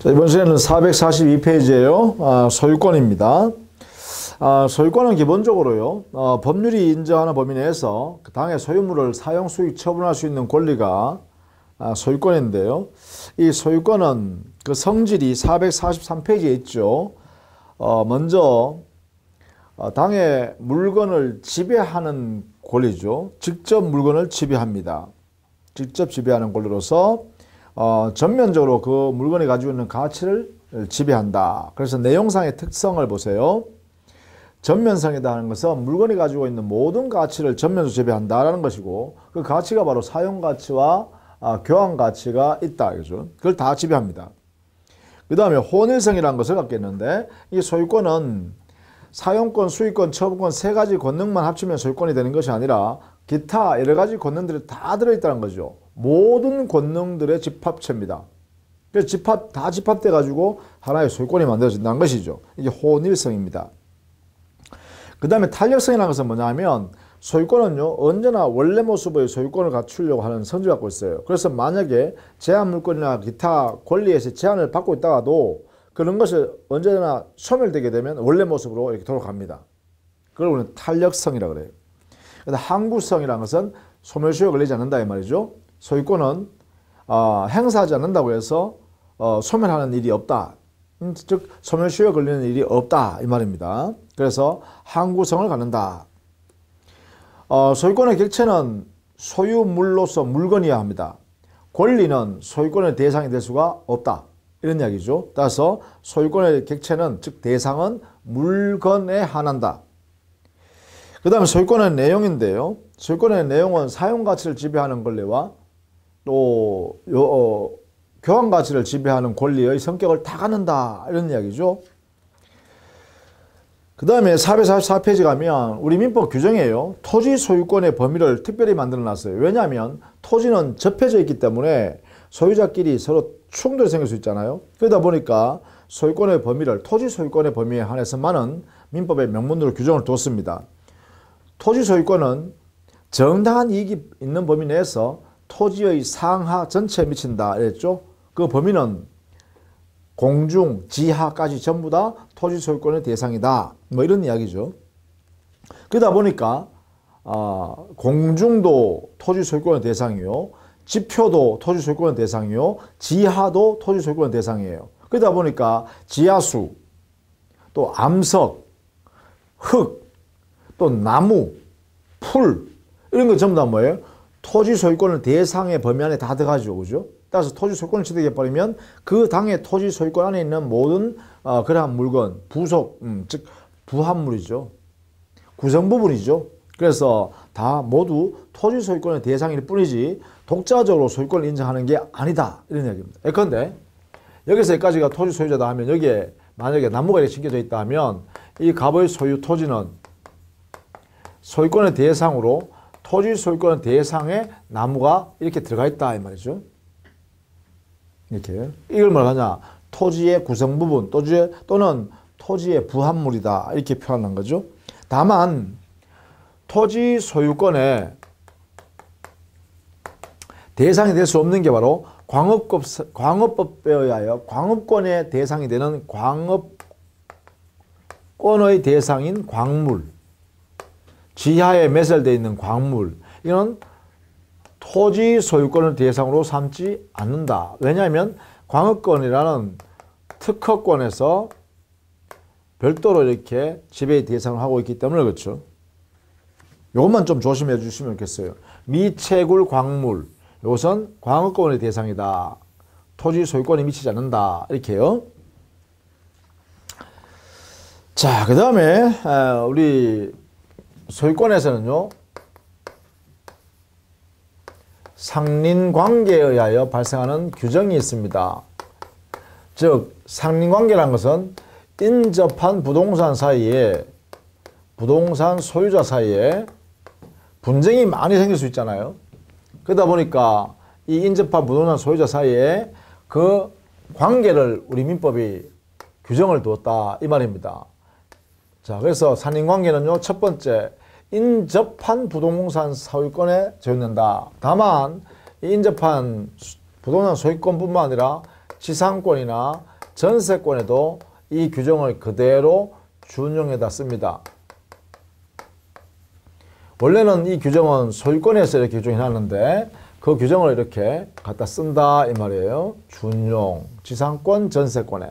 자, 이번 시간은 442페이지예요. 소유권입니다. 소유권은 기본적으로요, 법률이 인정하는 범위 내에서 당의 소유물을 사용, 수익, 처분할 수 있는 권리가 소유권인데요. 이 소유권은 그 성질이 443페이지에 있죠. 먼저 당의 물건을 지배하는 권리죠. 직접 물건을 지배합니다. 직접 지배하는 권리로서 전면적으로 그 물건이 가지고 있는 가치를 지배한다. 그래서 내용상의 특성을 보세요. 전면성이다 하는 것은 물건이 가지고 있는 모든 가치를 전면적으로 지배한다라는 것이고, 그 가치가 바로 사용가치와 교환가치가 있다. 그죠? 그걸 다 지배합니다. 그 다음에 혼일성이라는 것을 갖게 있는데, 이 소유권은 사용권, 수익권, 처분권 세 가지 권능만 합치면 소유권이 되는 것이 아니라 기타 여러 가지 권능들이 다 들어있다는 거죠. 모든 권능들의 집합체입니다. 그래서 다 집합돼 가지고 하나의 소유권이 만들어진다는 것이죠. 이게 혼일성입니다. 그 다음에 탄력성이라는 것은 뭐냐면, 소유권은요, 언제나 원래 모습의 소유권을 갖추려고 하는 성질을 갖고 있어요. 그래서 만약에 제한 물권이나 기타 권리에서 제한을 받고 있다가도 그런 것이 언제나 소멸되게 되면 원래 모습으로 이렇게 돌아갑니다. 그걸 우리는 탄력성이라고 그래요. 그런데 항구성이라는 것은 소멸시효가 걸리지 않는다 이 말이죠. 소유권은 행사하지 않는다고 해서 소멸하는 일이 없다. 즉 소멸시효가 걸리는 일이 없다 이 말입니다. 그래서 항구성을 갖는다. 소유권의 객체는 소유물로서 물건이어야 합니다. 권리는 소유권의 대상이 될 수가 없다. 이런 이야기죠. 따라서 소유권의 객체는, 즉 대상은 물건에 한한다. 그 다음에 소유권의 내용인데요. 소유권의 내용은 사용가치를 지배하는 권리와 또 교환가치를 지배하는 권리의 성격을 다 갖는다. 이런 이야기죠. 그 다음에 444페이지 가면 우리 민법 규정이에요. 토지 소유권의 범위를 특별히 만들어 놨어요. 왜냐하면 토지는 접해져 있기 때문에 소유자끼리 서로 충돌이 생길 수 있잖아요. 그러다 보니까 소유권의 범위를 토지 소유권의 범위에 한해서만은 민법의 명문으로 규정을 뒀습니다. 토지 소유권은 정당한 이익이 있는 범위 내에서 토지의 상하 전체에 미친다 이랬죠. 그 범위는 공중, 지하까지 전부 다 토지 소유권의 대상이다. 뭐 이런 이야기죠. 그러다 보니까 공중도 토지 소유권의 대상이요, 지표도 토지 소유권의 대상이요, 지하도 토지 소유권의 대상이에요. 그러다 보니까 지하수, 또 암석, 흙, 또 나무, 풀 이런 거 전부 다 뭐예요? 토지 소유권의 대상의 범위 안에 다 들어가죠. 그죠? 따라서 토지 소유권을 취득해버리면 그 당의 토지 소유권 안에 있는 모든 그러한 물건, 부속, 즉 부합물이죠. 구성 부분이죠. 그래서 다 모두 토지 소유권의 대상일 뿐이지 독자적으로 소유권을 인정하는 게 아니다. 이런 얘기입니다. 예컨대 여기서 여기까지가 토지 소유자다 하면, 여기에 만약에 나무가 이렇게 심겨져 있다 하면 이 갑의 소유 토지는 소유권의 대상으로 토지 소유권의 대상에 나무가 이렇게 들어가 있다 이 말이죠. 이렇게 이걸 뭐라 하냐, 토지의 구성 부분 또는 토지의 부합물이다 이렇게 표현한 거죠. 다만 토지 소유권의 대상이 될 수 없는 게 바로 광업법에 의하여 광업권의 대상이 되는 광업권의 대상인 광물, 지하에 매설되어 있는 광물, 이건 토지 소유권을 대상으로 삼지 않는다. 왜냐하면 광업권이라는 특허권에서 별도로 이렇게 지배의 대상을 하고 있기 때문에 그렇죠. 이것만 좀 조심해 주시면 좋겠어요. 미채굴 광물, 이것은 광업권의 대상이다. 토지 소유권이 미치지 않는다. 이렇게요. 자, 그 다음에 우리 소유권에서는요, 상린관계에 의하여 발생하는 규정이 있습니다. 즉 상린관계라는 것은 인접한 부동산 사이에, 부동산 소유자 사이에 분쟁이 많이 생길 수 있잖아요. 그러다 보니까 이 인접한 부동산 소유자 사이에 그 관계를 우리 민법이 규정을 두었다 이 말입니다. 자, 그래서 상린관계는요, 첫 번째 인접한 부동산 소유권에 적용된다. 다만 이 인접한 부동산 소유권뿐만 아니라 지상권이나 전세권에도 이 규정을 그대로 준용해다 씁니다. 원래는 이 규정은 소유권에서 이렇게 규정해놨는데 그 규정을 이렇게 갖다 쓴다 이 말이에요. 준용, 지상권, 전세권에.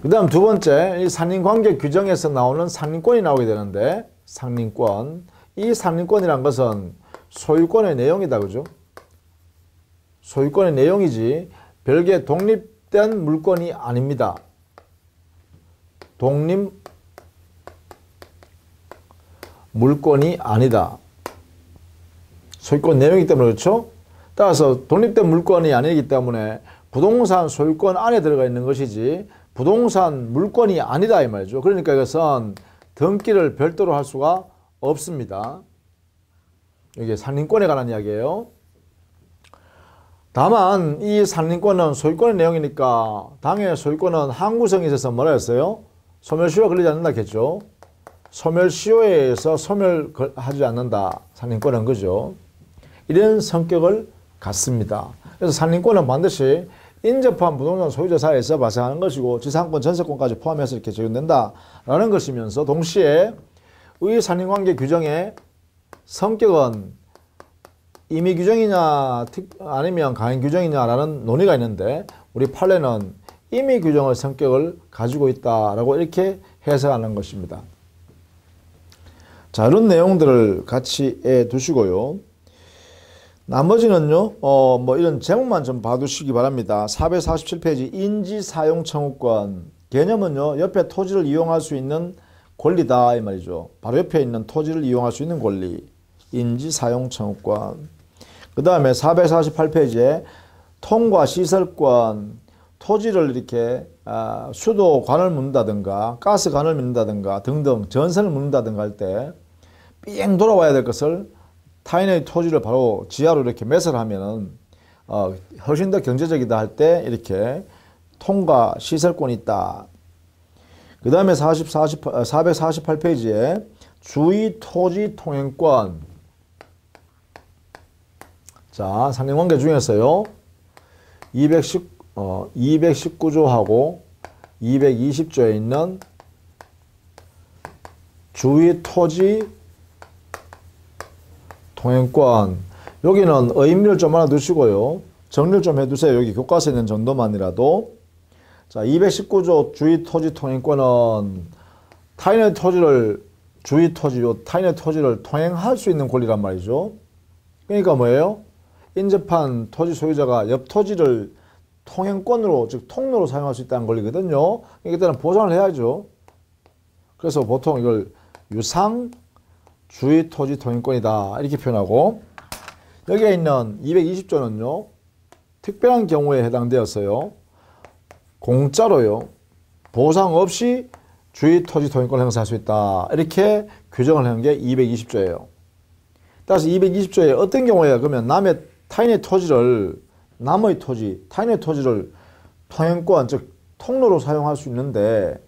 그 다음 두 번째, 이 상린관계 규정에서 나오는 상린권이 나오게 되는데, 상린권. 이 상린권이란 것은 소유권의 내용이다, 그죠? 소유권의 내용이지 별개 독립된 물건이 아닙니다. 독립 물건이 아니다. 소유권 내용이기 때문에 그렇죠? 따라서 독립된 물건이 아니기 때문에 부동산 소유권 안에 들어가 있는 것이지 부동산 물건이 아니다 이 말이죠. 그러니까 이것은 등기를 별도로 할 수가 없습니다. 이게 상린권에 관한 이야기예요. 다만 이 상린권은 소유권의 내용이니까 당의 소유권은 항구성이 있어서 뭐라 했어요? 소멸시효가 걸리지 않는다겠죠. 소멸시효에 의해서 소멸하지 않는다. 상린권은 그죠. 이런 성격을 갖습니다. 그래서 상린권은 반드시 인접한 부동산 소유자 사이에서 발생하는 것이고 지상권, 전세권까지 포함해서 이렇게 적용된다라는 것이면서 동시에 의 상린관계 규정의 성격은 임의 규정이냐 아니면 강행 규정이냐라는 논의가 있는데 우리 판례는 임의 규정의 성격을 가지고 있다라고 이렇게 해석하는 것입니다. 자, 이런 내용들을 같이 두시고요. 나머지는요, 뭐 이런 제목만 좀 봐두시기 바랍니다. 447페이지 인지사용청구권. 개념은요, 옆에 토지를 이용할 수 있는 권리다 이 말이죠. 바로 옆에 있는 토지를 이용할 수 있는 권리. 인지사용청구권. 그 다음에 448페이지에 통과시설권. 토지를 이렇게 수도관을 묻는다든가 가스관을 묻는다든가 등등 전선을 묻는다든가 할 때 삥 돌아와야 될 것을 타인의 토지를 바로 지하로 이렇게 매설하면은 훨씬 더 경제적이다 할 때 이렇게 통과 시설권이 있다. 그 다음에 448페이지에 주의 토지 통행권. 자, 상린관계 중에서요 219조하고 220조에 있는 주의 토지 통행권. 여기는 의미를 좀 알아두시고요. 정리를 좀 해두세요. 여기 교과서에 있는 정도만이라도. 자, 219조 주의 토지 통행권은 타인의 토지를 타인의 토지를 통행할 수 있는 권리란 말이죠. 그러니까 뭐예요? 인접한 토지 소유자가 옆 토지를 통행권으로, 즉 통로로 사용할 수 있다는 권리거든요. 이때는 보장을 해야죠. 그래서 보통 이걸 유상 주의 토지 통행권이다 이렇게 표현하고, 여기에 있는 220조는요 특별한 경우에 해당되었어요. 공짜로요 보상 없이 주의 토지 통행권을 행사할 수 있다 이렇게 규정을 하는 게 220조예요. 따라서 220조에 어떤 경우에 그러면 타인의 토지를 통행권, 즉 통로로 사용할 수 있는데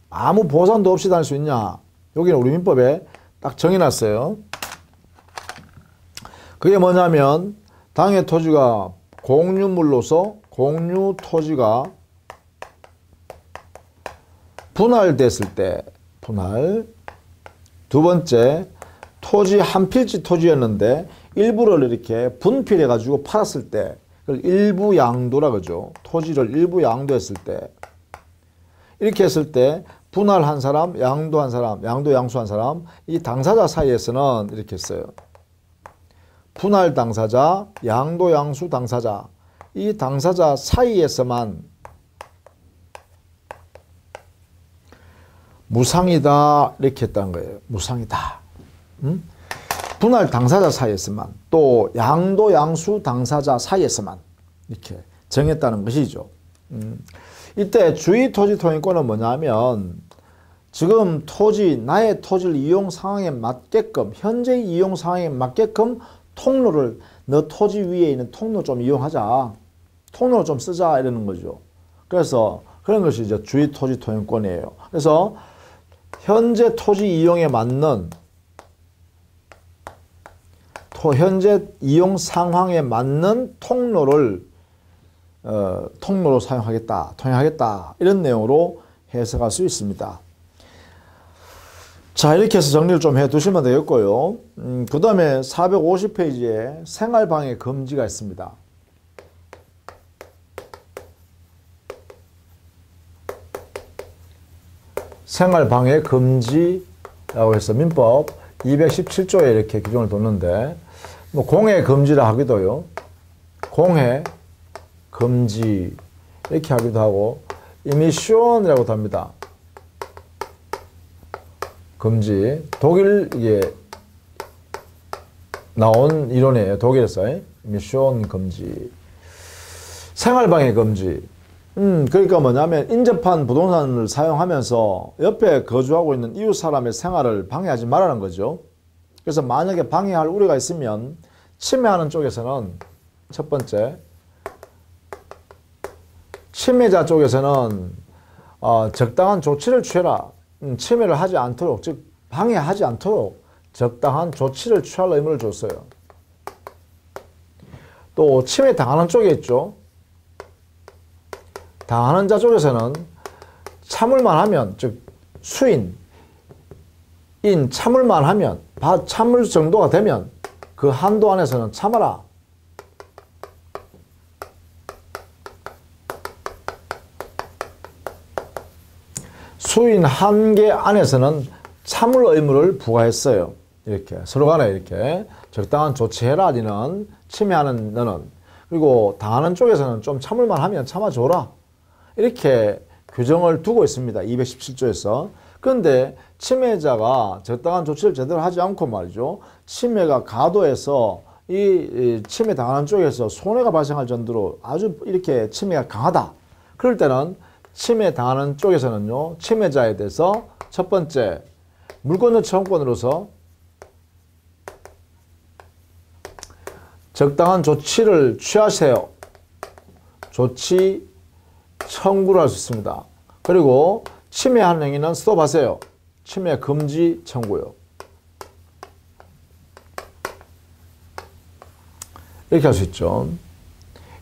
아무 보상도 없이 다닐 수 있냐? 여기는 우리 민법에 딱 정해놨어요. 그게 뭐냐면 당의 토지가 공유물로서 공유 토지가 분할됐을 때, 두 번째, 토지 한 필지 토지였는데 일부를 이렇게 분필해 가지고 팔았을 때, 그걸 일부 양도라 그러죠. 토지를 일부 양도했을 때, 이렇게 했을 때 분할한 사람, 양도한 사람, 양도 양수한 사람, 이 당사자 사이에서는 이렇게 했어요. 분할 당사자, 양도 양수 당사자, 이 당사자 사이에서만 무상이다 이렇게 했다는 거예요. 무상이다. 분할 당사자 사이에서만, 또 양도 양수 당사자 사이에서만 이렇게 정했다는 것이죠. 이때 주의 토지 통행권은 뭐냐면 지금 나의 토지를 이용 상황에 맞게끔, 현재 이용 상황에 맞게끔 통로를, 너 토지 위에 있는 통로 좀 이용하자, 통로를 좀 쓰자 이러는 거죠. 그래서 그런 것이 이제 주의 토지 통행권이에요. 그래서 현재 토지 이용에 맞는, 현재 이용 상황에 맞는 통로를 통로로 사용하겠다, 통행하겠다 이런 내용으로 해석할 수 있습니다. 자, 이렇게 해서 정리를 좀 해 두시면 되겠고요. 그 다음에 450페이지에 생활방해 금지가 있습니다. 생활방해 금지라고 해서 민법 217조에 이렇게 규정을 뒀는데, 뭐 공해 금지라 하기도요. 공해 금지 이렇게 하기도 하고, 이미션이라고도 합니다. 금지. 독일에 나온 이론이에요. 독일에서. 미션 금지. 생활방해 금지. 그러니까 뭐냐면 인접한 부동산을 사용하면서 옆에 거주하고 있는 이웃 사람의 생활을 방해하지 말라는 거죠. 그래서 만약에 방해할 우려가 있으면 침해하는 쪽에서는 첫 번째, 침해자 쪽에서는 적당한 조치를 취해라. 침해를 하지 않도록, 즉 방해하지 않도록 적당한 조치를 취할 의무를 줬어요. 또 침해 당하는 쪽에 있죠. 당하는 자 쪽에서는 참을만 하면, 즉 수인, 인 참을만 하면, 참을 정도가 되면 그 한도 안에서는 참아라. 수인 한계 안에서는 참을 의무를 부과했어요. 이렇게 서로 간에 이렇게 적당한 조치해라. 니는 침해하는 너는. 그리고 당하는 쪽에서는 좀 참을만 하면 참아줘라. 이렇게 규정을 두고 있습니다. 217조에서. 그런데 침해자가 적당한 조치를 제대로 하지 않고 말이죠. 침해가 과도해서 이 침해 당하는 쪽에서 손해가 발생할 정도로 아주 이렇게 침해가 강하다. 그럴 때는 침해 당하는 쪽에서는요, 침해자에 대해서 첫 번째, 물권자 청구권으로서 적당한 조치를 취하세요. 조치 청구를 할 수 있습니다. 그리고 침해하는 행위는 스톱하세요. 침해 금지 청구요. 이렇게 할 수 있죠.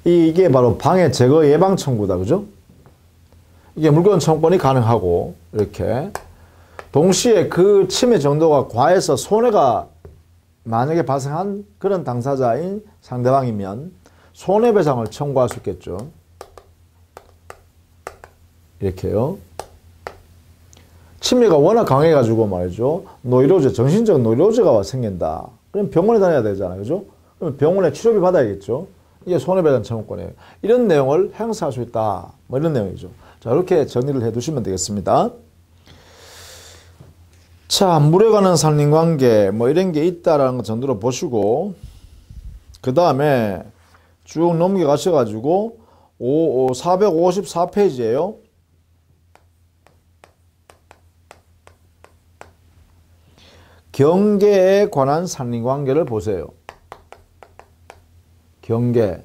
이게 바로 방해 제거 예방 청구다. 그죠? 이게 물권 청구권이 가능하고, 이렇게 동시에 그 침해 정도가 과해서 손해가 만약에 발생한 그런 당사자인 상대방이면 손해배상을 청구할 수 있겠죠. 이렇게요. 침해가 워낙 강해가지고 말이죠. 노이로제, 정신적 노이로제가 생긴다. 그럼 병원에 다녀야 되잖아요. 그죠? 그럼 병원에 치료비 받아야겠죠. 이게 손해배상 청구권이에요. 이런 내용을 행사할 수 있다. 뭐 이런 내용이죠. 자, 이렇게 정리를 해 두시면 되겠습니다. 자, 물에 관한 산림관계 뭐 이런 게 있다라는 것 정도로 보시고, 그 다음에 쭉 넘겨가셔가지고 454페이지예요. 경계에 관한 산림관계를 보세요. 경계.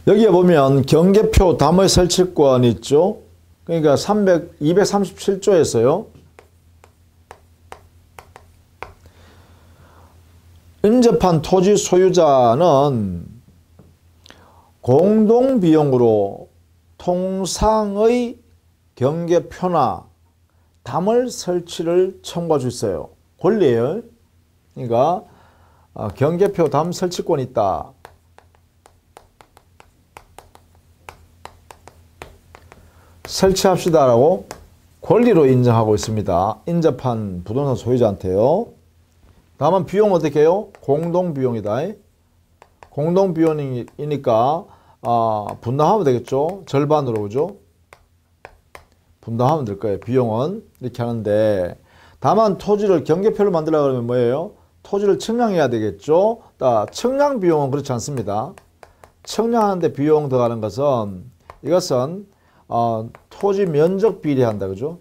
여기에 보면 경계표 담의 설치권 있죠. 그러니까 237조에서요. 인접한 토지 소유자는 공동비용으로 통상의 경계표나 담을 설치를 청구할 수 있어요. 권리예요. 그러니까 경계표 담 설치권이 있다. 설치합시다라고 권리로 인정하고 있습니다. 인접한 부동산 소유자한테요. 다음은 비용 어떻게 해요? 공동비용이다. 공동비용이니까 분담하면 되겠죠. 절반으로. 그죠? 분담하면 될 거예요. 비용은 이렇게 하는데, 다만 토지를 경계표를 만들려고 하면 뭐예요? 토지를 측량해야 되겠죠. 측량 비용은 그렇지 않습니다. 측량하는데 비용 들어가는 것은, 이것은 토지 면적 비례한다. 그죠?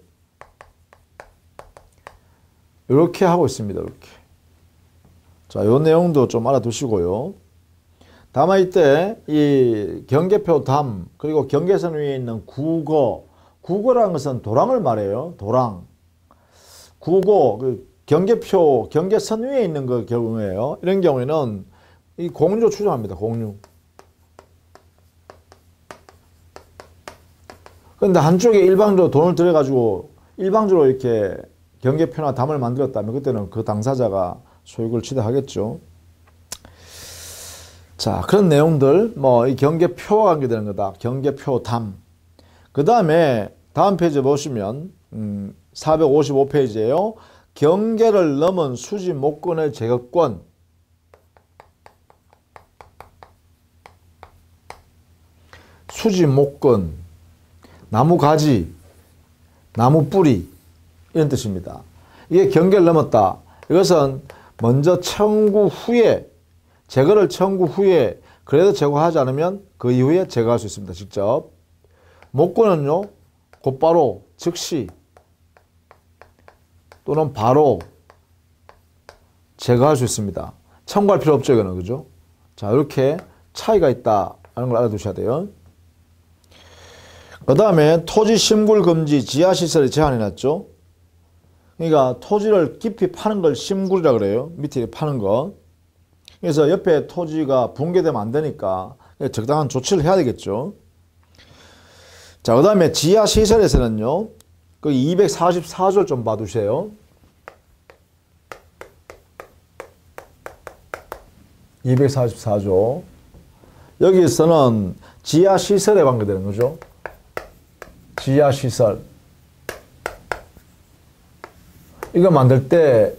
이렇게 하고 있습니다. 이렇게. 자, 요 내용도 좀 알아두시고요. 다만 이때 이 경계표 담, 그리고 경계선 위에 있는 구거, 구거라는 것은 도랑을 말해요. 도랑. 구고, 경계표, 경계선 위에 있는 그 경우에요. 이런 경우에는 이 공유로 추정합니다. 공유. 그런데 한쪽에 일방적으로 돈을 들여가지고 일방적으로 이렇게 경계표나 담을 만들었다면 그때는 그 당사자가 소유권을 취득하겠죠. 자, 그런 내용들, 뭐, 이 경계표와 관계되는 거다. 경계표 담. 그 다음에 다음 페이지 보시면, 455페이지에요. 경계를 넘은 수지 목권의 제거권. 수지 목권, 나무 가지, 나무 뿌리, 이런 뜻입니다. 이게 경계를 넘었다. 이것은 먼저 청구 후에, 제거를 청구 후에 그래도 제거하지 않으면 그 이후에 제거할 수 있습니다. 직접. 목권은요, 곧바로, 즉시 또는 바로 제거할 수 있습니다. 청구할 필요 없죠, 이거는. 그죠? 자, 이렇게 차이가 있다는 걸 알아두셔야 돼요. 그 다음에 토지 심굴 금지, 지하시설에 제한해놨죠. 그러니까 토지를 깊이 파는 걸 심굴이라 그래요. 밑에 파는 거. 그래서 옆에 토지가 붕괴되면 안 되니까 적당한 조치를 해야 되겠죠. 자, 그 다음에 지하시설에서는요, 그 244조 좀 봐두세요. 244조. 여기서는 지하시설에 관계되는 거죠. 지하시설. 이거 만들 때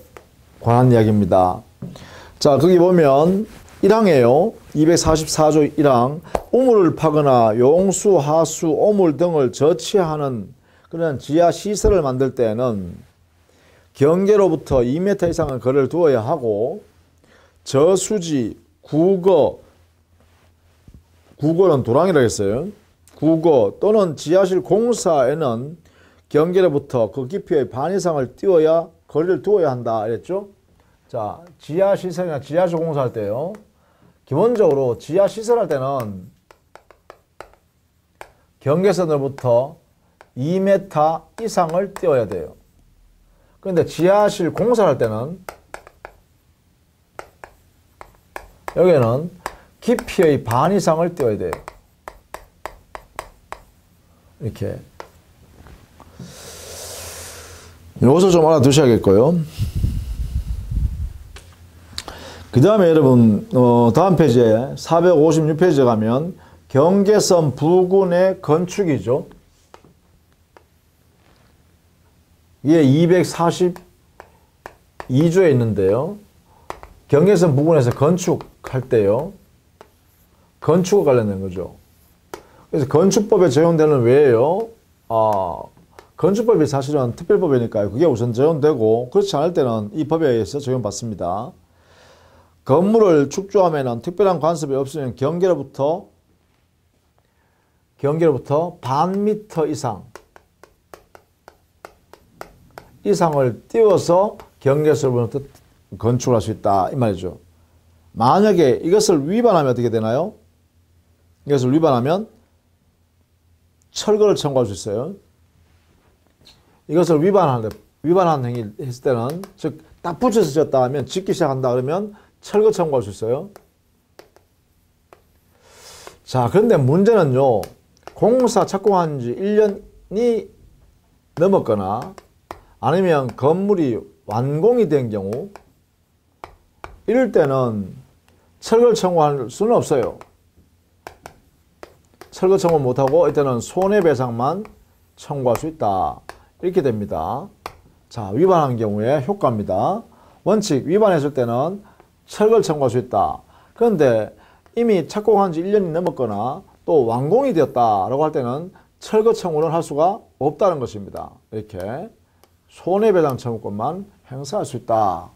관한 이야기입니다. 자, 거기 보면 1항이에요. 244조 1항. 우물을 파거나 용수, 하수, 오물 등을 저치하는 그런 지하시설을 만들 때는 경계로부터 2m 이상의 거리를 두어야 하고, 저수지, 구거는 도랑이라고 했어요. 구거 또는 지하실 공사에는 경계로부터 그 깊이의 반 이상을 띄워야 거리를 두어야 한다 이랬죠. 자, 지하시설이나 지하실 공사할 때요, 기본적으로 지하시설 할 때는 경계선으로부터 2m 이상을 띄워야 돼요. 그런데 지하실 공사를 할 때는 여기는 깊이의 반 이상을 띄워야 돼요. 이렇게. 이것을 좀 알아두셔야겠고요. 그 다음에 여러분, 다음 페이지에 456페이지에 가면 경계선 부근의 건축이죠. 이게 242조에 있는데요. 경계선 부근에서 건축할 때요, 건축과 관련된 거죠. 그래서 건축법에 적용되는 외에요, 건축법이 사실은 특별법이니까요. 그게 우선 적용되고, 그렇지 않을 때는 이 법에 의해서 적용받습니다. 건물을 축조하면 특별한 간섭이 없으면 경계로부터 반 미터 이상을 띄워서 경계선으로부터 건축을 할 수 있다 이 말이죠. 만약에 이것을 위반하면 어떻게 되나요? 이것을 위반하면 철거를 청구할 수 있어요. 이것을 위반한 행위를 했을 때는, 즉 딱 붙여서 지었다 하면, 짓기 시작한다 그러면 철거 청구할 수 있어요. 자, 그런데 문제는요, 공사 착공한 지 1년이 넘었거나 아니면 건물이 완공이 된 경우, 이럴 때는 철거 청구할 수는 없어요. 철거 청구 못하고 이때는 손해배상만 청구할 수 있다. 이렇게 됩니다. 자, 위반한 경우에 효과입니다. 원칙, 위반했을 때는 철거를 청구할 수 있다. 그런데 이미 착공한 지 1년이 넘었거나 또 완공이 되었다라고 할 때는 철거 청구는 할 수가 없다는 것입니다. 이렇게 손해배상 청구권만 행사할 수 있다.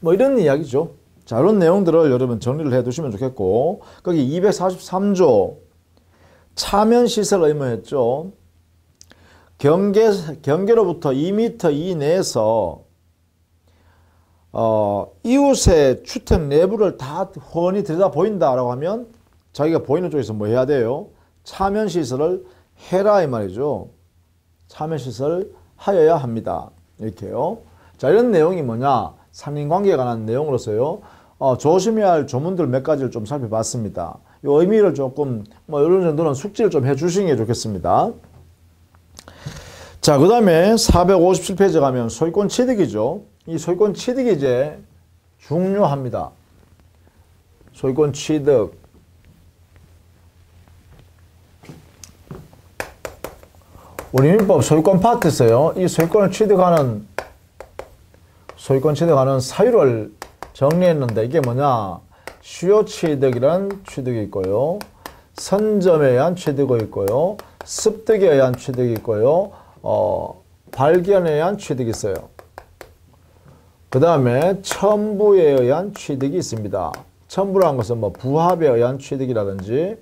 뭐 이런 이야기죠. 자, 이런 내용들을 여러분 정리를 해 두시면 좋겠고, 거기 243조 차면시설 의무했죠. 경계로부터 2m 이내에서 이웃의 주택 내부를 다 훤히 들여다 보인다라고 하면 자기가 보이는 쪽에서 뭐 해야 돼요? 차면시설을 해라 이 말이죠. 차면시설을 하여야 합니다. 이렇게요. 자, 이런 내용이 뭐냐? 상인관계에 관한 내용으로서요. 조심해야 할 조문들 몇 가지를 좀 살펴봤습니다. 이 의미를 조금 뭐 이런 정도는 숙지를 좀 해주시는 게 좋겠습니다. 자, 그 다음에 457페이지 가면 소유권 취득이죠. 이 소유권 취득이 이제 중요합니다. 소유권 취득. 우리 민법 소유권 파트에서요. 이 소유권 취득하는 사유를 정리했는데 이게 뭐냐? 수요 취득이라는 취득이 있고요. 선점에 의한 취득이 있고요. 습득에 의한 취득이 있고요. 발견에 의한 취득이 있어요. 그 다음에 첨부에 의한 취득이 있습니다. 첨부라는 것은 뭐 부합에 의한 취득이라든지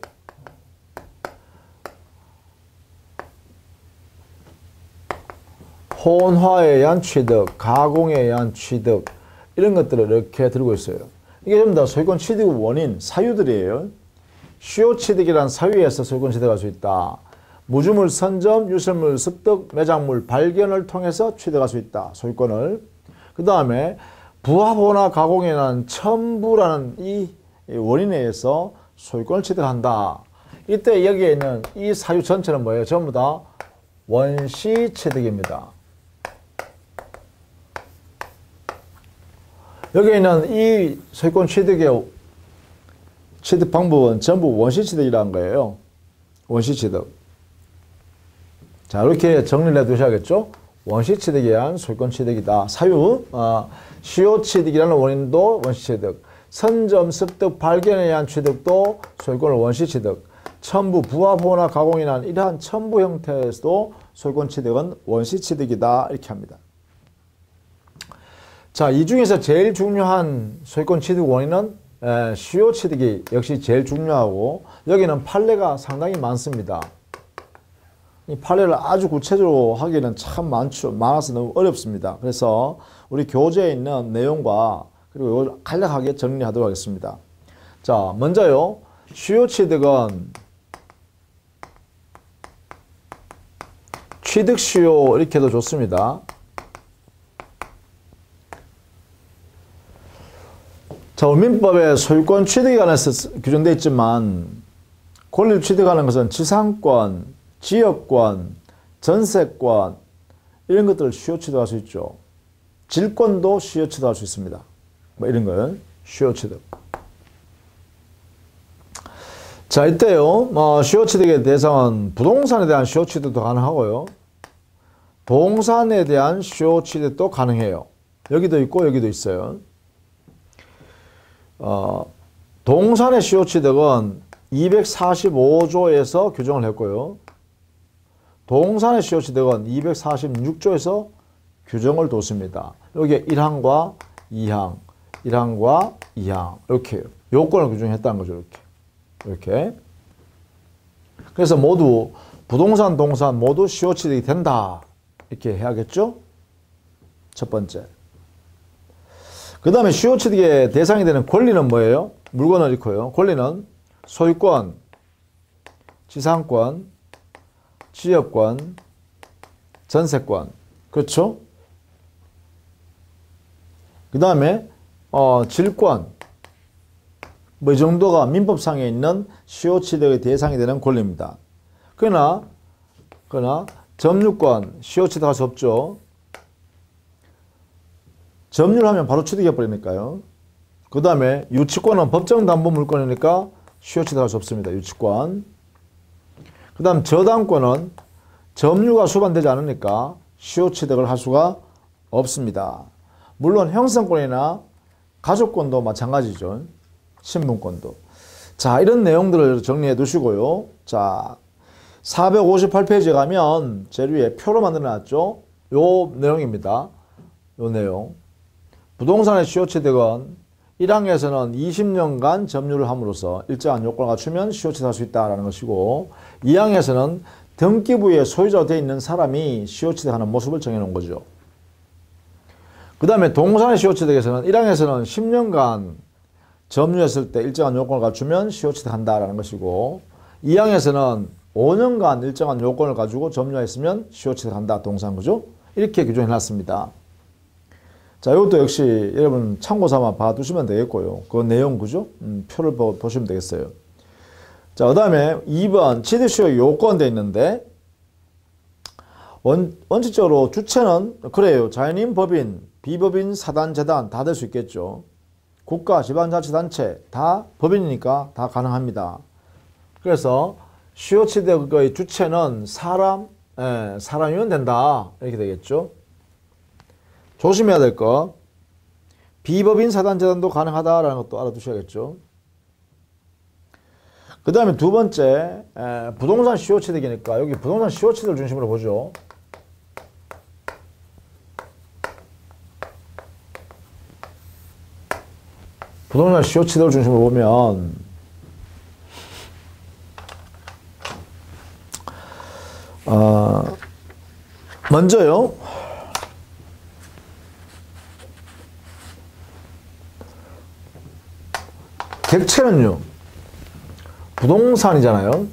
혼화에 의한 취득, 가공에 의한 취득 이런 것들을 이렇게 들고 있어요. 이게 전부 다 소유권 취득의 원인, 사유들이에요. 수요 취득이란 사유에서 소유권 취득할 수 있다. 무주물 선점, 유설물 습득, 매장물 발견을 통해서 취득할 수 있다. 소유권을. 그 다음에 부합호나 가공에 의한 첨부라는 이 원인에 의해서 소유권을 취득한다. 이때 여기에 있는 이 사유 전체는 뭐예요? 전부 다 원시 취득입니다. 여기에 있는 이 소유권 취득의 취득 방법은 전부 원시 취득이라는 거예요. 원시 취득. 자, 이렇게 정리를 해 두셔야겠죠? 원시 취득에 의한 소유권 취득이다. 사유, 수요 취득이라는 원인도 원시 취득, 선점, 습득, 발견에 의한 취득도 소유권을 원시 취득, 첨부, 부합호나 가공에 의한 이러한 첨부 형태에서도 소유권 취득은 원시 취득이다. 이렇게 합니다. 자, 이 중에서 제일 중요한 소유권 취득 원인은 수요 취득이 역시 제일 중요하고 여기는 판례가 상당히 많습니다. 이 판례를 아주 구체적으로 하기는 참 많아서 너무 어렵습니다. 그래서 우리 교재에 있는 내용과 그리고 이걸 간략하게 정리하도록 하겠습니다. 자, 먼저요. 수요 취득은 취득 수요 이렇게 해도 좋습니다. 자, 민법에 소유권 취득에 관해서 규정되어 있지만 권리를 취득하는 것은 지상권, 지역권, 전세권 이런 것들을 수요 취득할 수 있죠. 질권도 수요 취득할 수 있습니다. 뭐 이런 건 수요 취득. 자, 이때요. 수요 취득의 대상은 부동산에 대한 수요 취득도 가능하고요. 동산에 대한 수요 취득도 가능해요. 여기도 있고 여기도 있어요. 동산의 수요 취득은 245조에서 규정을 했고요. 동산의 수요 취득은 246조에서 규정을 뒀습니다. 여기에 1항과 2항, 1항과 2항 이렇게 요건을 규정했다는 거죠. 이렇게. 그래서 모두 부동산, 동산 모두 수요 취득이 된다. 이렇게 해야겠죠? 첫 번째. 그 다음에 수요 취득의 대상이 되는 권리는 뭐예요? 물건을 잃고요. 권리는 소유권, 지상권, 지역권, 전세권. 그렇죠? 그 다음에 질권. 뭐 이 정도가 민법상에 있는 수요 취득의 대상이 되는 권리입니다. 그러나 점유권, 수요 취득할 수 없죠. 점유를 하면 바로 취득해 버리니까요. 그 다음에 유치권은 법정 담보 물권이니까 수요 취득할 수 없습니다. 유치권. 그 다음 저당권은 점유가 수반되지 않으니까 수요 취득을 할 수가 없습니다. 물론 형성권이나 가족권도 마찬가지죠. 신분권도. 자, 이런 내용들을 정리해 두시고요. 자, 458페이지에 가면 제일 위에 표로 만들어 놨죠. 요 내용입니다. 요 내용. 부동산의 수요 취득은 1항에서는 20년간 점유를 함으로써 일정한 요건을 갖추면 수요 취득할 수 있다는 것이고 2항에서는 등기부의 소유자가 되어 있는 사람이 수요 취득하는 모습을 정해놓은 거죠. 그 다음에 동산의 수요 취득에서는 1항에서는 10년간 점유했을 때 일정한 요건을 갖추면 수요 취득한다라는 것이고 2항에서는 5년간 일정한 요건을 가지고 점유했으면 수요 취득한다. 동산, 그죠? 이렇게 규정해 놨습니다. 자, 이것도 역시 여러분 참고 삼아 봐두시면 되겠고요. 그 내용, 그죠? 표를 보시면 되겠어요. 자, 그 다음에 2번 지대수요 요건 돼 있는데, 원칙적으로 주체는, 그래요. 자연인, 법인, 비법인, 사단, 재단 다 될 수 있겠죠. 국가, 지방자치단체 다 법인이니까 다 가능합니다. 그래서 수요지대의 주체는 사람이면 된다. 이렇게 되겠죠. 조심해야 될 거, 비법인 사단재단도 가능하다라는 것도 알아두셔야겠죠. 그 다음에 두 번째, 부동산 수요취득이니까 여기 부동산 수요취득을 중심으로 보죠. 부동산 수요취득을 중심으로 보면 먼저요, 객체는요, 부동산이잖아요.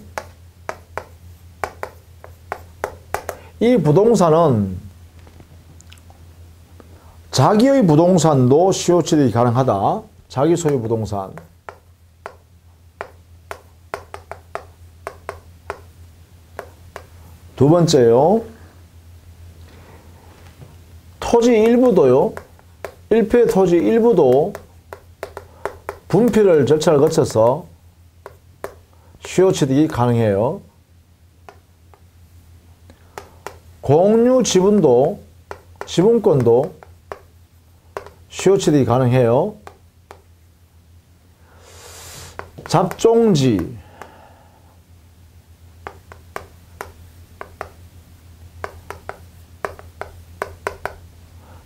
이 부동산은 자기의 부동산도 수요취득이 가능하다. 자기 소유 부동산. 두 번째요, 토지 일부도요, 일패 토지 일부도 분필을 절차를 거쳐서 수요취득이 가능해요. 공유 지분도, 지분권도 수요취득이 가능해요. 잡종지,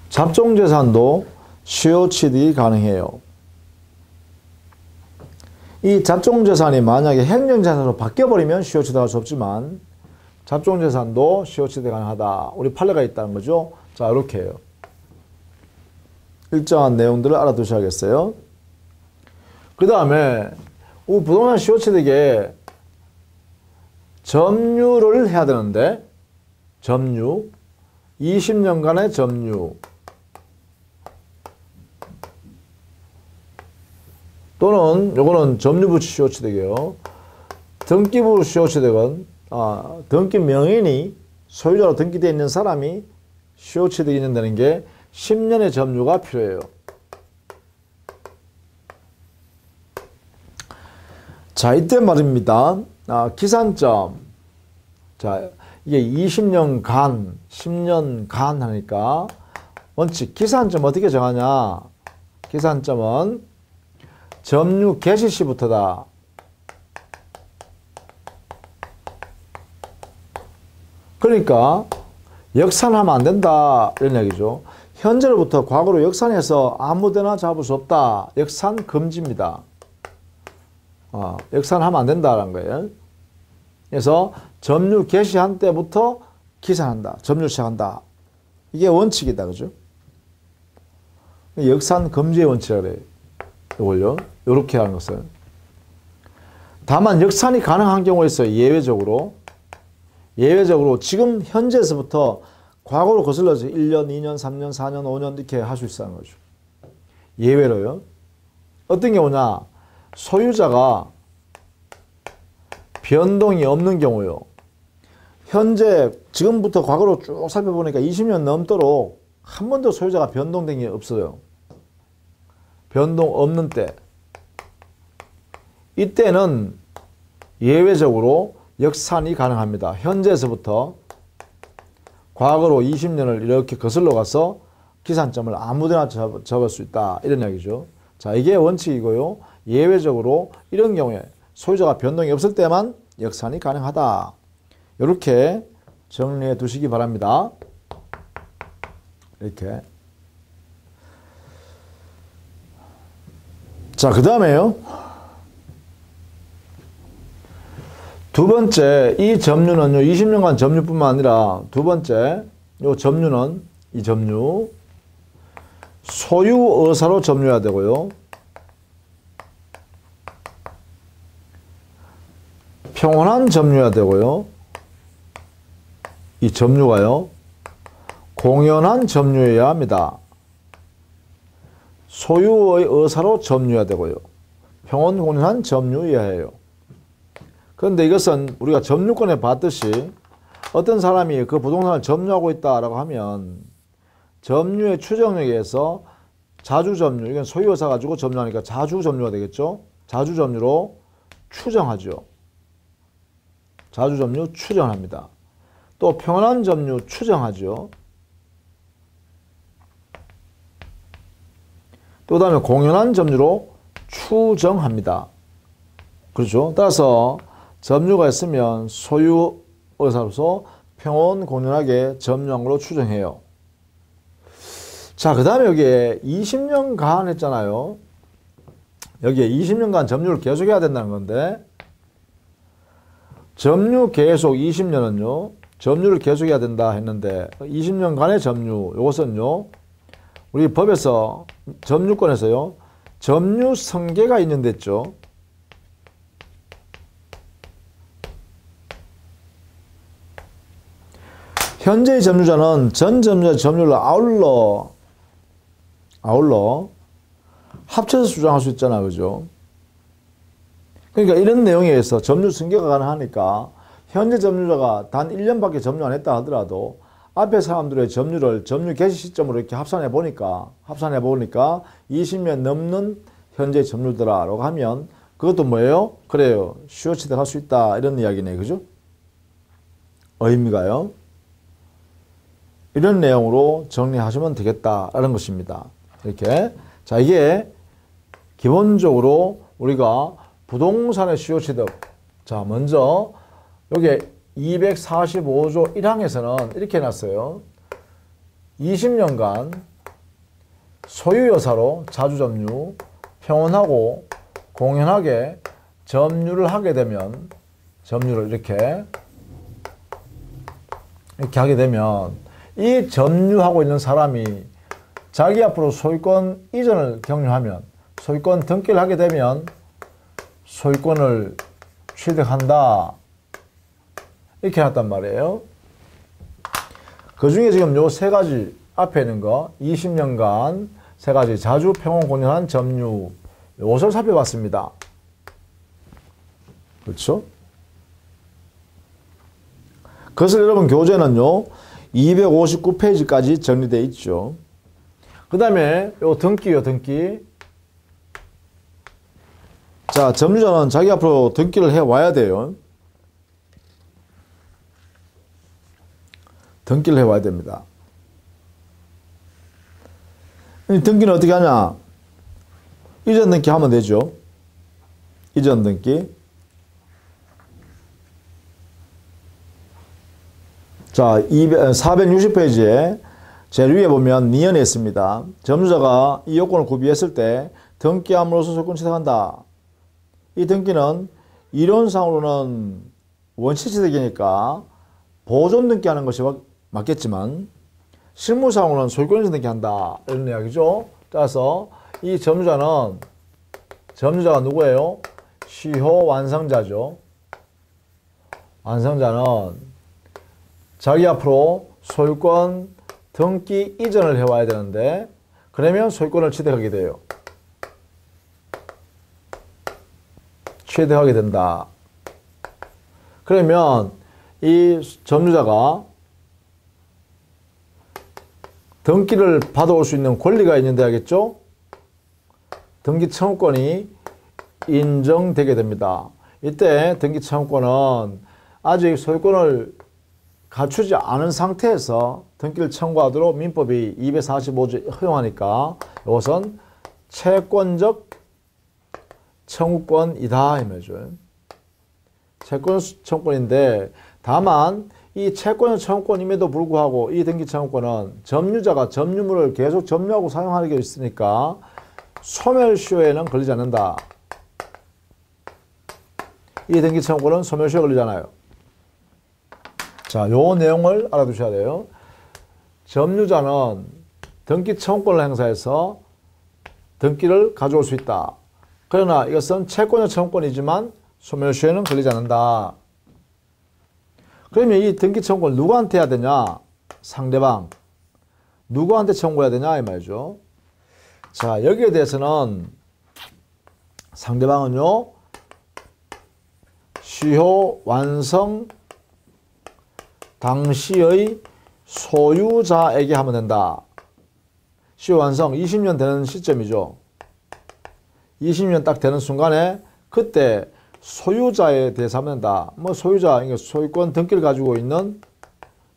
잡종재산도 수요취득이 가능해요. 이 잡종재산이 만약에 행정재산으로 바뀌어버리면 수요취득할 수 없지만 잡종재산도 수요취득 가능하다. 우리 판례가 있다는 거죠. 자, 이렇게 해요. 일정한 내용들을 알아두셔야겠어요. 그 다음에 부동산 수요취득에 점유를 해야 되는데, 점유, 20년간의 점유, 또는 요거는 점유부 수요취득이에요. 등기부 수요취득은 등기 명인이 소유자로 등기되어 있는 사람이 수요취득이 있는다는 게 10년의 점유가 필요해요. 자, 이때 말입니다. 기산점. 자, 이게 20년간, 10년간 하니까 원칙 기산점 어떻게 정하냐? 기산점은 점유 개시 시부터다. 그러니까 역산하면 안 된다 이런 얘기죠. 현재로부터 과거로 역산해서 아무데나 잡을 수 없다. 역산 금지입니다. 역산하면 안 된다는 거예요. 그래서 점유 개시한 때부터 기산한다. 점유 시작한다. 이게 원칙이다. 그죠? 역산 금지의 원칙이라고 그래요. 이걸요. 이렇게 하는 것은. 다만 역산이 가능한 경우가 있어요. 예외적으로. 예외적으로 지금 현재에서부터 과거로 거슬러서 1년, 2년, 3년, 4년, 5년 이렇게 할 수 있다는 거죠. 예외로요. 어떤 경우냐. 소유자가 변동이 없는 경우요. 현재 지금부터 과거로 쭉 살펴보니까 20년 넘도록 한 번도 소유자가 변동된 게 없어요. 변동 없는 때. 이때는 예외적으로 역산이 가능합니다. 현재에서부터 과거로 20년을 이렇게 거슬러 가서 기산점을 아무데나 적을 수 있다. 이런 이야기죠. 자, 이게 원칙이고요. 예외적으로 이런 경우에 소유자가 변동이 없을 때만 역산이 가능하다. 이렇게 정리해 두시기 바랍니다. 이렇게. 자, 그 다음에요. 두 번째, 이 점유는요, 20년간 점유뿐만 아니라 두 번째, 요 점유는, 이 점유, 소유의사로 점유해야 되고요. 평온한 점유해야 되고요. 이 점유가요, 공연한 점유해야 합니다. 소유의 의사로 점유해야 되고요. 평온 공연한 점유해야 해요. 그런데 이것은 우리가 점유권에 봤듯이 어떤 사람이 그 부동산을 점유하고 있다라고 하면 점유의 추정력에 의해서 자주 점유, 이건 소유 의사 가지고 점유하니까 자주 점유가 되겠죠. 자주 점유로 추정하죠. 자주 점유 추정합니다. 또 평온한 점유 추정하죠. 또 다음에 공연한 점유로 추정합니다. 그렇죠. 따라서 점유가 있으면 소유 의사로서 평온 공연하게 점유한 걸로 추정해요. 자, 그 다음에 여기에 20년간 했잖아요. 여기에 20년간 점유를 계속해야 된다는 건데, 점유 계속 20년은요, 점유를 계속해야 된다 했는데, 20년간의 점유, 이것은요, 우리 법에서, 점유권에서요, 점유 성계가 있는데 있죠. 현재의 점유자는 전 점유자의 점유를 아울러 합쳐서 주장할 수 있잖아, 그죠? 그러니까 이런 내용에 의해서 점유 승계가 가능하니까 현재 점유자가 단 1년밖에 점유 안 했다 하더라도 앞에 사람들의 점유를 점유 개시 시점으로 이렇게 합산해 보니까 20년 넘는 현재 점유더라라고 하면 그것도 뭐예요? 그래요. 수요 취득할 수 있다. 이런 이야기네. 그죠? 의미가요. 이런 내용으로 정리하시면 되겠다라는 것입니다. 이렇게. 자, 이게 기본적으로 우리가 부동산의 수요 취득. 자, 먼저 여기 245조 1항에서는 이렇게 해놨어요. 20년간 소유여사로 자주점유, 평온하고 공연하게 점유를 하게 되면, 점유를 이렇게 하게 되면 이 점유하고 있는 사람이 자기 앞으로 소유권 이전을 경유하면, 소유권 등기를 하게 되면 소유권을 취득한다. 이렇게 해놨단 말이에요. 그 중에 지금 요 세 가지 앞에 있는 거 20년간 세 가지 자주 평온 공연한 점유, 요것을 살펴봤습니다. 그렇죠? 그것을 여러분 교재는요 259페이지까지 정리되어 있죠. 그 다음에 요 등기요, 등기. 자, 점유자는 자기 앞으로 등기를 해 와야 돼요. 등기를 해 와야 됩니다. 이 등기는 어떻게 하냐? 이전 등기 하면 되죠. 이전 등기. 자, 460페이지에 제일 위에 보면 니은이 있습니다. 점유자가 이 요건을 구비했을 때 등기함으로써 소유권 취득한다. 이 등기는 이론상으로는 원시 취득이니까 보존 등기하는 것이 맞겠지만 실무상으로는 소유권 등기한다. 이런 이야기죠. 따라서 이 점유자가 누구예요? 시효 완성자죠. 완성자는 자기 앞으로 소유권 등기 이전을 해와야 되는데 그러면 소유권을 취득하게 돼요. 취득하게 된다. 그러면 이 점유자가 등기를 받아올 수 있는 권리가 있는데 하겠죠? 등기 청구권이 인정되게 됩니다. 이때 등기 청구권은 아직 소유권을 갖추지 않은 상태에서 등기를 청구하도록 민법이 245조 허용하니까 이것은 채권적 청구권이다 이 말이죠. 채권 청구권인데 다만 이 채권적 청구권임에도 불구하고 이 등기 청구권은 점유자가 점유물을 계속 점유하고 사용하는 게 있으니까 소멸시효에는 걸리지 않는다. 이 등기 청구권은 소멸시효에 걸리잖아요. 자, 요 내용을 알아두셔야 돼요. 점유자는 등기 청구권을 행사해서 등기를 가져올 수 있다. 그러나 이것은 채권적 청구권이지만 소멸시효에는 걸리지 않는다. 그러면 이 등기 청구를 누구한테 해야 되냐? 상대방. 누구한테 청구해야 되냐? 이 말이죠. 자, 여기에 대해서는 상대방은요, 시효 완성 당시의 소유자에게 하면 된다. 시효 완성 20년 되는 시점이죠. 20년 딱 되는 순간에 그때 소유자에 대해서 하면 된다. 뭐 소유자, 그러니까 소유권 등기를 가지고 있는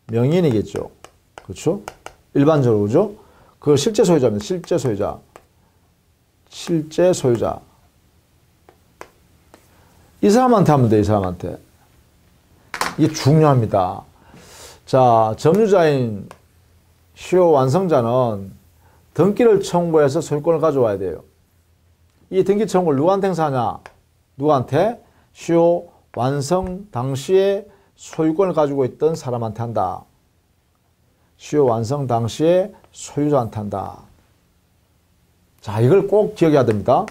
명의인이겠죠. 그렇죠? 일반적으로 그죠? 그 실제 소유자입니다. 실제 소유자. 실제 소유자. 이 사람한테 하면 돼, 이 사람한테. 이게 중요합니다. 자, 점유자인 시효 완성자는 등기를 청구해서 소유권을 가져와야 돼요. 이 등기 청구를 누구한테 행사하냐? 누구한테? 시효 완성 당시에 소유권을 가지고 있던 사람한테 한다. 시효 완성 당시에 소유자한테 한다. 자, 이걸 꼭 기억해야 됩니다.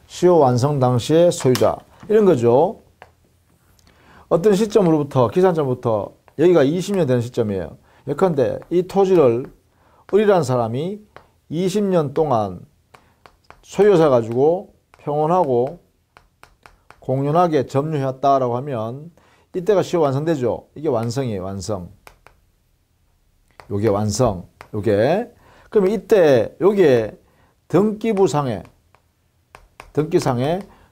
시효 완성 당시의 소유자. 이런 거죠. 어떤 시점으로부터, 기산점부터 여기가 20년 되는 시점이에요. 예컨대 이 토지를 을이라는 사람이 20년 동안 소유자 가지고 평온하고 공연하게 점유해왔다라고 하면 이때가 시효 완성되죠. 이게 완성이에요. 완성. 요게 완성. 요게. 그러면 이때 요게 등기부상에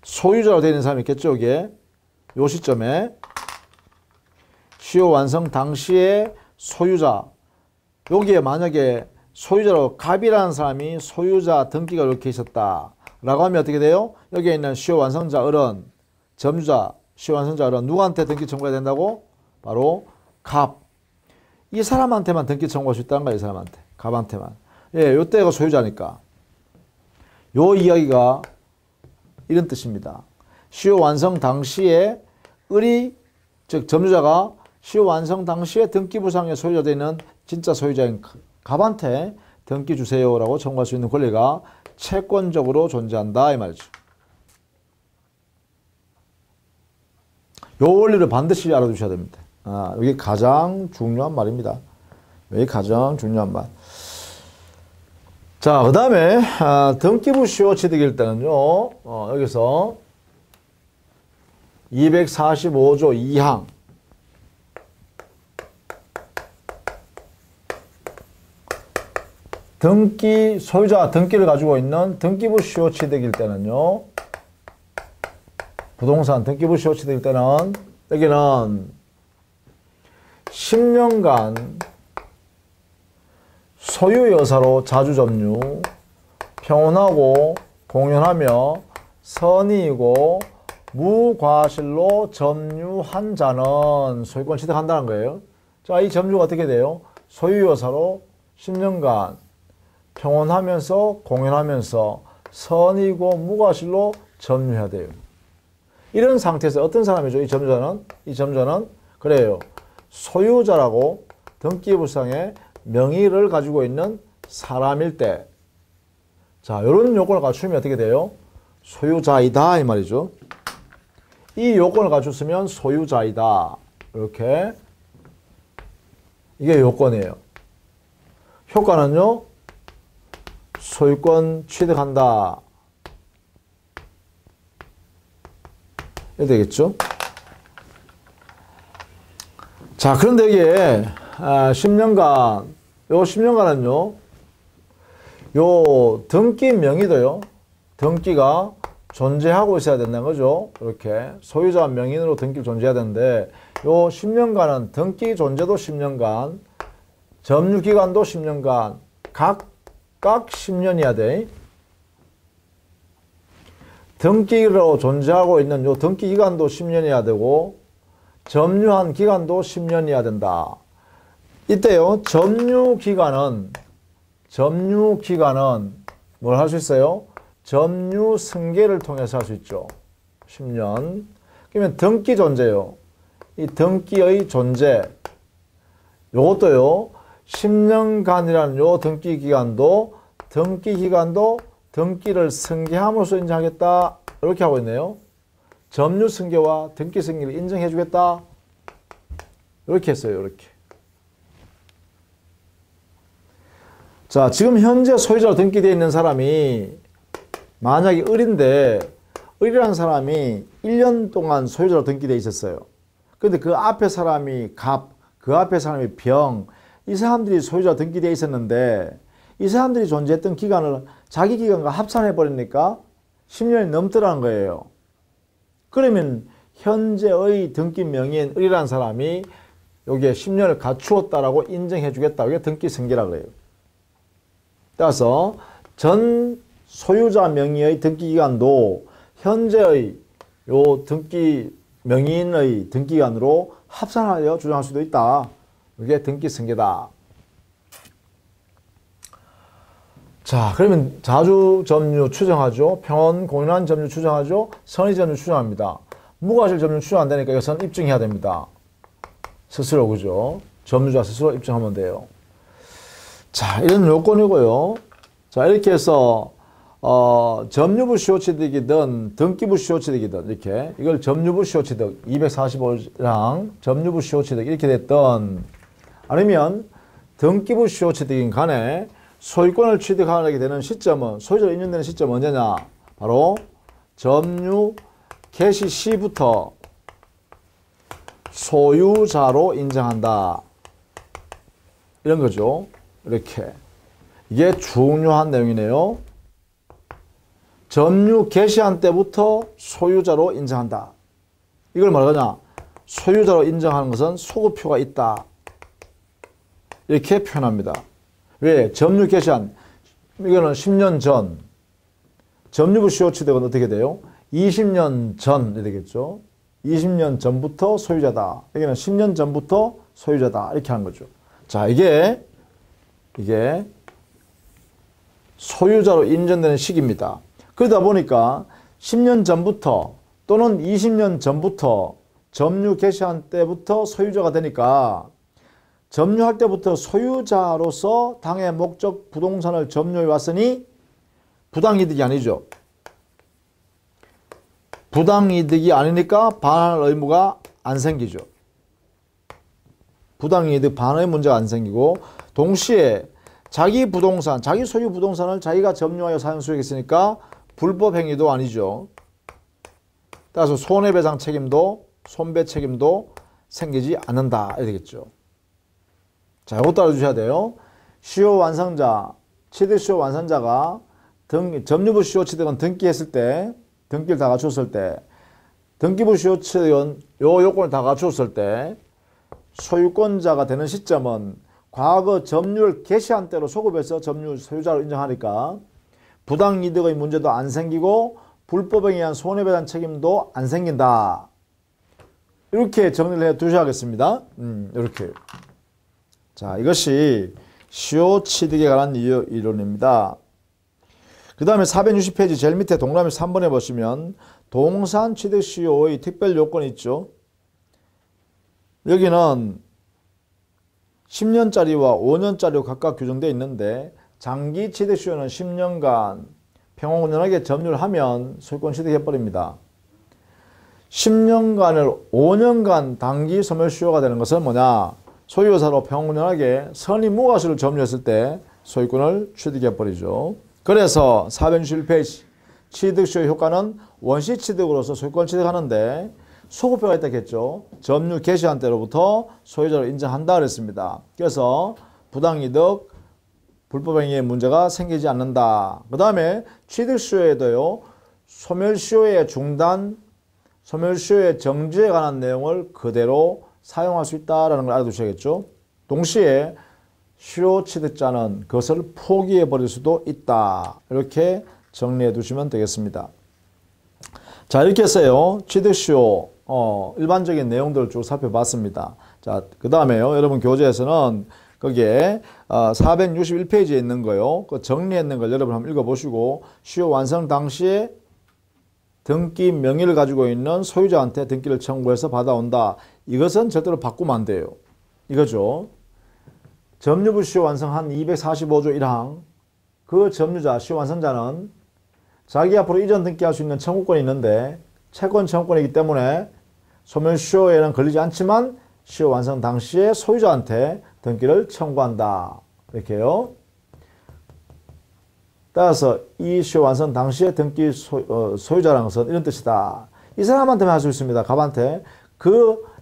소유자로 되어 있는 사람이 있겠죠. 이게 요 시점에 시효 완성 당시에 소유자, 여기에 만약에 소유자로 갑이라는 사람이 소유자 등기가 이렇게 있었다 라고 하면 어떻게 돼요? 여기에 있는 시효 완성자 을은 점유자 시효 완성자 을은 누구한테 등기 청구해야 된다고? 바로 갑. 이 사람한테만 등기 청구할 수 있다는 거예요. 이 사람한테. 갑한테만. 예, 요때가 소유자니까. 요 이야기가 이런 뜻입니다. 시효 완성 당시에 을이, 즉 점유자가 시효 완성 당시에 등기부상의 소유자 되는 진짜 소유자인 갑한테 등기 주세요라고 청구할 수 있는 권리가 채권적으로 존재한다 이 말이죠. 요 원리를 반드시 알아두셔야 됩니다. 여기 가장 중요한 말입니다. 여기 가장 중요한 말. 자, 그 다음에 등기부 시효 취득일 때는요, 여기서 245조 2항 소유자 등기를 가지고 있는 등기부 시효 취득일 때는요, 부동산 등기부 시효 취득일 때는 여기는 10년간 소유여사로 자주점유, 평온하고 공연하며 선의이고 무과실로 점유한 자는 소유권 취득한다는 거예요. 자, 이 점유가 어떻게 돼요? 소유여사로 10년간 평온하면서 공연하면서 선의고 무과실로 점유해야 돼요. 이런 상태에서 어떤 사람이죠? 이 점유자는 그래요. 소유자라고 등기부상에 명의를 가지고 있는 사람일 때, 자, 이런 요건을 갖추면 어떻게 돼요? 소유자이다 이 말이죠. 이 요건을 갖췄으면 소유자이다. 이렇게. 이게 요건이에요. 효과는요, 소유권 취득한다. 이렇게 되겠죠. 자, 그런데 여기에 10년간, 요 10년간은요, 요 등기 명의도요, 등기가 존재하고 있어야 된다는 거죠. 이렇게 소유자 명의인으로 등기를 존재해야 되는데, 요 10년간은 등기 존재도 10년간, 점유 기간도 10년간, 각각 10년이어야 돼. 등기로 존재하고 있는 요 등기 기간도 10년이어야 되고, 점유한 기간도 10년이어야 된다. 이때요, 점유 기간은 뭘 할 수 있어요? 점유 승계를 통해서 할 수 있죠. 10년. 그러면 등기 존재요. 이 등기의 존재. 요것도요, 10년간이라는 요 등기 기간도 등기를 승계함으로써 인정하겠다. 이렇게 하고 있네요. 점유 승계와 등기 승계를 인정해 주겠다. 이렇게 했어요. 이렇게. 자, 지금 현재 소유자로 등기되어 있는 사람이 만약에 을인데 을이라는 사람이 1년 동안 소유자로 등기되어 있었어요. 근데 그 앞에 사람이 갑, 그 앞에 사람이 병, 이 사람들이 소유자로 등기되어 있었는데 이 사람들이 존재했던 기간을 자기 기간과 합산해 버리니까 10년이 넘더라는 거예요. 그러면 현재의 등기 명의인 을이라는 사람이 여기에 10년을 갖추었다라고 인정해 주겠다. 이게 등기 승계라고 그래요. 따라서 전 소유자 명의의 등기 기간도 현재의 요 등기 명의인의 등기 기간으로 합산하여 주장할 수도 있다. 이게 등기 승계다. 자, 그러면 자주 점유 추정하죠. 평온 공인한 점유 추정하죠. 선의 점유 추정합니다. 무과실 점유 추정 안 되니까 이것은 입증해야 됩니다. 스스로, 그죠? 점유자 스스로 입증하면 돼요. 자, 이런 요건이고요. 자, 이렇게 해서 점유부 시효취득이든 등기부 시효취득이든 이렇게 이걸 점유부 시효취득 245랑 점유부 시효취득 이렇게 됐던 아니면 등기부 시효취득인 간에 소유권을 취득하게 되는 시점은 소유자로 인정되는 시점은 언제냐? 바로 점유 개시 시부터 소유자로 인정한다. 이런 거죠. 이렇게. 이게 중요한 내용이네요. 점유 개시한 때부터 소유자로 인정한다. 이걸 뭐라냐? 소유자로 인정하는 것은 소급표가 있다. 이렇게 표현합니다. 왜? 점유 개시한, 이거는 10년 전. 점유부 시효취득은 어떻게 돼요? 20년 전이 되겠죠. 20년 전부터 소유자다. 여기는 10년 전부터 소유자다. 이렇게 하는 거죠. 자, 이게 소유자로 인정되는 시기입니다. 그러다 보니까 10년 전부터 또는 20년 전부터 점유 개시한 때부터 소유자가 되니까 점유할 때부터 소유자로서 당의 목적 부동산을 점유해 왔으니 부당이득이 아니죠. 부당이득이 아니니까 반환할 의무가 안 생기죠. 부당이득 반환의 문제가 안 생기고 동시에 자기 부동산, 자기 소유 부동산을 자기가 점유하여 사용 수익했으니까 불법 행위도 아니죠. 따라서 손해배상 책임도 손배 책임도 생기지 않는다. 이렇게 되겠죠. 자, 이것도 알아주셔야 돼요. 시효 완성자, 취득 시효 완성자가 점유부 시효 취득은 등기했을 때, 등기를 다 갖췄을 때, 등기부 시효 취득은 요 요건을 다 갖췄을 때, 소유권자가 되는 시점은 과거 점유를 개시한 때로 소급해서 점유 소유자로 인정하니까 부당이득의 문제도 안 생기고 불법에 의한 손해배상 책임도 안 생긴다. 이렇게 정리를 해 두셔야겠습니다. 이렇게. 자, 이것이 시효취득에 관한 이론입니다. 그 다음에 460페이지 제일 밑에 동그라미 3번에 보시면 동산취득시효의 특별요건이 있죠. 여기는 10년짜리와 5년짜리로 각각 규정되어 있는데 장기 취득시효는 10년간 평온운전하게 점유를 하면 소유권 취득해버립니다. 10년간을 5년간 단기 소멸시효가 되는 것은 뭐냐? 소유자로 평온운전하게 선의무과실을 점유했을 때 소유권을 취득해버리죠. 그래서 461페이지 취득시효 효과는 원시취득으로서 소유권 취득하는데 소급표가 있다 했죠. 점유 개시한 때로부터 소유자로 인정한다 그랬습니다. 그래서 부당이득, 불법행위의 문제가 생기지 않는다. 그 다음에 취득시효에도요. 소멸시효의 중단, 소멸시효의 정지에 관한 내용을 그대로 사용할 수 있다는 걸 알아두셔야겠죠. 동시에 시효취득자는 그것을 포기해버릴 수도 있다. 이렇게 정리해 두시면 되겠습니다. 자, 이렇게 해서요. 취득시효 일반적인 내용들을 쭉 살펴봤습니다. 자, 그 다음에요. 여러분 교재에서는 거기에 461페이지에 있는 거요. 그 정리했는 걸 여러분 한번 읽어보시고 시효 완성 당시에 등기 명의를 가지고 있는 소유자한테 등기를 청구해서 받아온다. 이것은 절대로 바꾸면 안 돼요. 이거죠. 점유부 시효 완성한 245조 1항 그 점유자, 시효 완성자는 자기 앞으로 이전 등기할 수 있는 청구권이 있는데 채권 청구권이기 때문에 소멸시효에는 걸리지 않지만 시효 완성 당시에 소유자한테 등기를 청구한다. 이렇게요. 따라서 이 시효 완성 당시의 등기 소유자라는 것은 이런 뜻이다. 이 사람한테만 할 수 있습니다. 갑한테.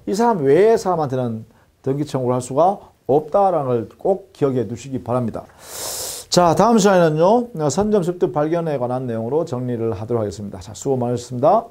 이 사람 외의 사람한테는 등기 청구를 할 수가 없다라는 걸 꼭 기억해 두시기 바랍니다. 자, 다음 시간에는요, 선점 습득 발견에 관한 내용으로 정리를 하도록 하겠습니다. 자, 수고 많으셨습니다.